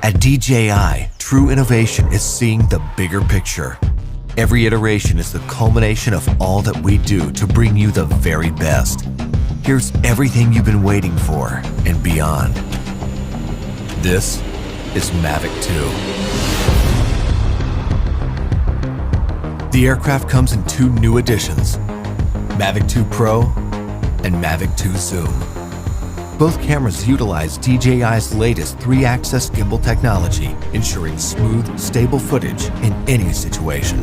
At DJI, true innovation is seeing the bigger picture. Every iteration is the culmination of all that we do to bring you the very best. Here's everything you've been waiting for and beyond. This is Mavic 2. The aircraft comes in two new editions, Mavic 2 Pro and Mavic 2 Zoom. Both cameras utilize DJI's latest 3-axis gimbal technology, ensuring smooth, stable footage in any situation.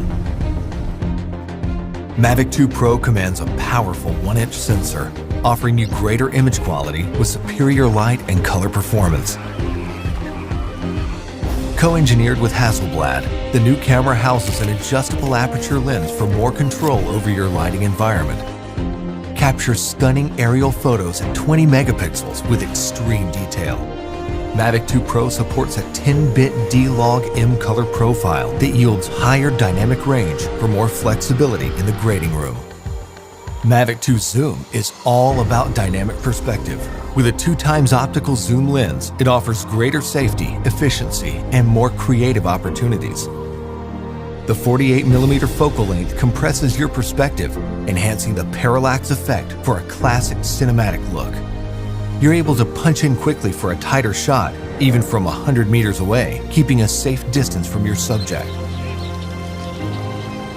Mavic 2 Pro commands a powerful 1-inch sensor, offering you greater image quality with superior light and color performance. Co-engineered with Hasselblad, the new camera houses an adjustable aperture lens for more control over your lighting environment. Captures stunning aerial photos at 20 megapixels with extreme detail. Mavic 2 Pro supports a 10-bit D-Log-M color profile that yields higher dynamic range for more flexibility in the grading room. Mavic 2 Zoom is all about dynamic perspective. With a 2x optical zoom lens, it offers greater safety, efficiency, and more creative opportunities. The 48mm focal length compresses your perspective, enhancing the parallax effect for a classic cinematic look. You're able to punch in quickly for a tighter shot, even from 100 meters away, keeping a safe distance from your subject.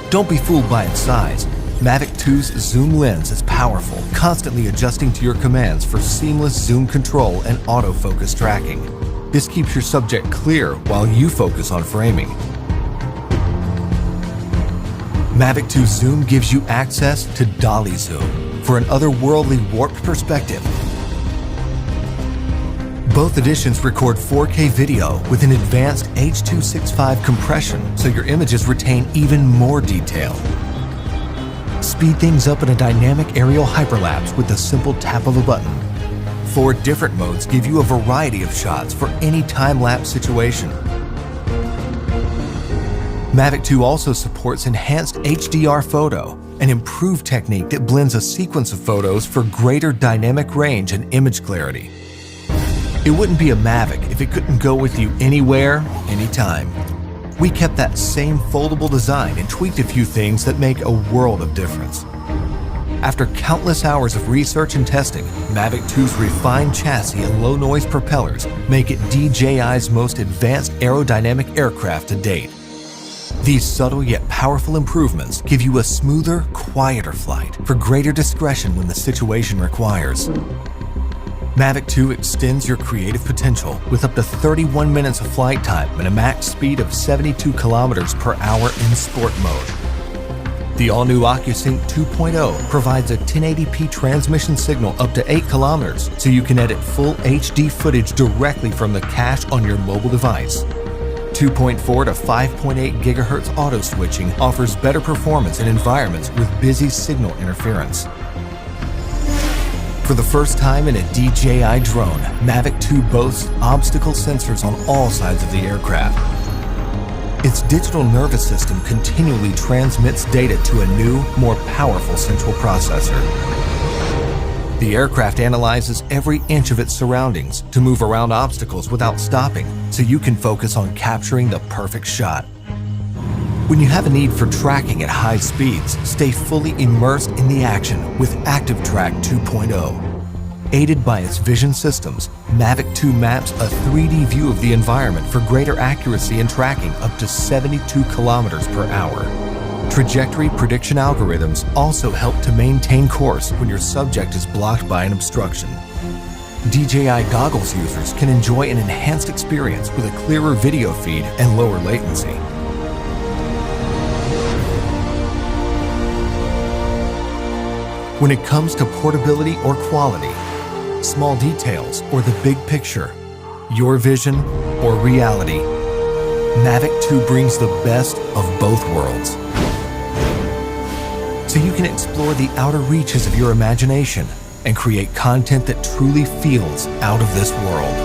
Don't be fooled by its size. Mavic 2's zoom lens is powerful, constantly adjusting to your commands for seamless zoom control and autofocus tracking. This keeps your subject clear while you focus on framing. Mavic 2 Zoom gives you access to dolly zoom for an otherworldly warped perspective. Both editions record 4K video with an advanced H.265 compression, so your images retain even more detail. Speed things up in a dynamic aerial hyperlapse with the simple tap of a button. 4 different modes give you a variety of shots for any time-lapse situation. Mavic 2 also supports enhanced HDR photo, an improved technique that blends a sequence of photos for greater dynamic range and image clarity. It wouldn't be a Mavic if it couldn't go with you anywhere, anytime. We kept that same foldable design and tweaked a few things that make a world of difference. After countless hours of research and testing, Mavic 2's refined chassis and low-noise propellers make it DJI's most advanced aerodynamic aircraft to date. These subtle yet powerful improvements give you a smoother, quieter flight for greater discretion when the situation requires. Mavic 2 extends your creative potential with up to 31 minutes of flight time and a max speed of 72 kilometers per hour in sport mode. The all-new OcuSync 2.0 provides a 1080p transmission signal up to 8 kilometers, so you can edit full HD footage directly from the cache on your mobile device. 2.4 to 5.8 GHz auto switching offers better performance in environments with busy signal interference. For the first time in a DJI drone, Mavic 2 boasts obstacle sensors on all sides of the aircraft. Its digital nervous system continually transmits data to a new, more powerful central processor. The aircraft analyzes every inch of its surroundings to move around obstacles without stopping, so you can focus on capturing the perfect shot. When you have a need for tracking at high speeds, stay fully immersed in the action with Active Track 2.0. Aided by its vision systems, Mavic 2 maps a 3D view of the environment for greater accuracy in tracking up to 72 kilometers per hour. Trajectory prediction algorithms also help to maintain course when your subject is blocked by an obstruction. DJI goggles users can enjoy an enhanced experience with a clearer video feed and lower latency. When it comes to portability or quality, small details or the big picture, your vision or reality, Mavic 2 brings the best of both worlds. So you can explore the outer reaches of your imagination and create content that truly feels out of this world.